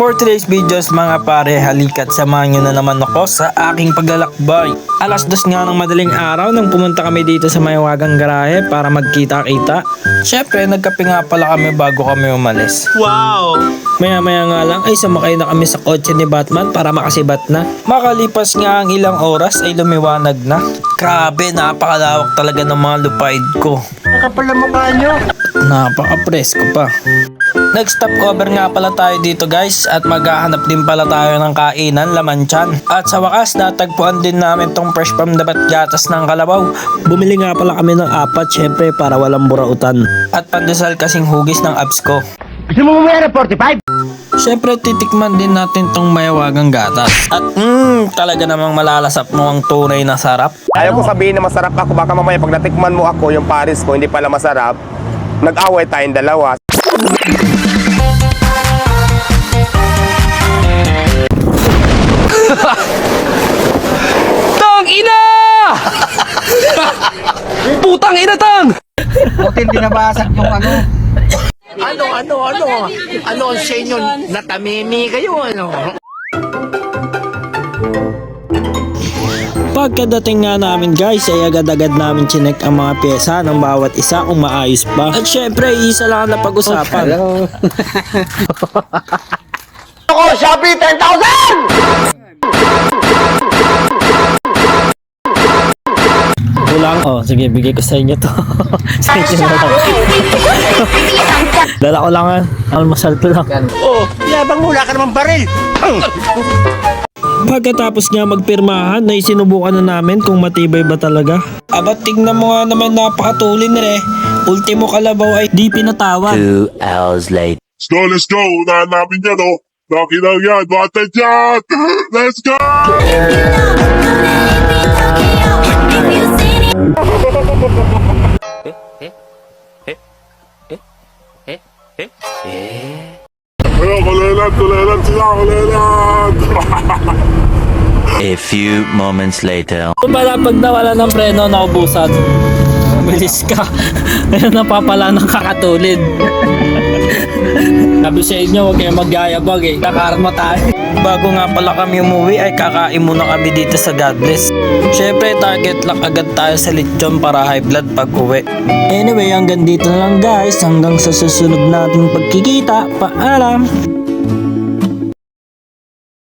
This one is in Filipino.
For today's videos mga pare, halikat samahan nyo na naman ako sa aking paglalakbay. Alas 2 nga ng madaling araw nang pumunta kami dito sa Mahiwagang Garahe para magkita-kita. Syempre nagkape nga pala kami bago kami umalis. Wow! Maya-maya nga lang ay sumakay na kami sa kotse ni Batman para makasibat na. Makalipas nga ang ilang oras ay lumiwanag na. Grabe, napakalawak talaga ng mga lupahid ko. Nakapal na mukha nyo. Napaka-presko pa. Nag-stop over nga pala tayo dito guys at maghahanap din pala tayo ng kainan, laman tiyan. At sa wakas natagpuan din namin tong fresh from the bat gatas ng Kalabaw. Bumili nga pala kami ng 4 syempre para walang burautan. At pandesal kasing hugis ng abs ko. Gusto mo mamaya ng 45? Syempre titikman din natin tong Mahiwagang gatas. At talaga namang malalasap mo ang tunay na sarap. Ayaw ko sabihin na masarap ako, baka mamaya pag natikman mo ako yung Paris ko hindi pala masarap, nag-away tayong dalawa. Tang ina! Putang ina tang! Buti hindi nabasag yung ano. Ano ang sa inyo? Natamimi kayo, ano? Pagkadating nga namin guys ay agad-agad namin chinek ang mga pyesa ng bawat isa kung maayos pa. At syempre isa lang ang napag-usapan. Ako, Shopee, 10,000! Kulang. Oh, sige, bigay ko sa inyo to. Sa inyo na lang. Dala ko lang yan. Almasal ko lang. Oh, yabang mula ka naman baril. Pagkatapos nga magpirmahan na isinubukan na namin kung matibay ba talaga. Aba, tignan mo nga naman napakatulin re. Ultimo Kalabaw ay di pinatawad. 2 hours later. Let's go! Unahan namin yan, oh! Laki lang yan! Batad yan! Let's go! Ayun, kulelat sila, kulelat! A few moments later. Kung pala pag nawala ng preno, naubusan. Bilis ka. Ayun, napapala ng kakatulid. Sabi sa inyo, huwag kayong magyayabag eh. Kakarma tayo. Bago nga pala kami umuwi ay kakain muna kami dito sa Godless. Syempre target lock agad tayo sa lechon para high blood pag uwi. Anyway, hanggang dito na lang guys. Hanggang sa susunod nating pagkikita. Paalam!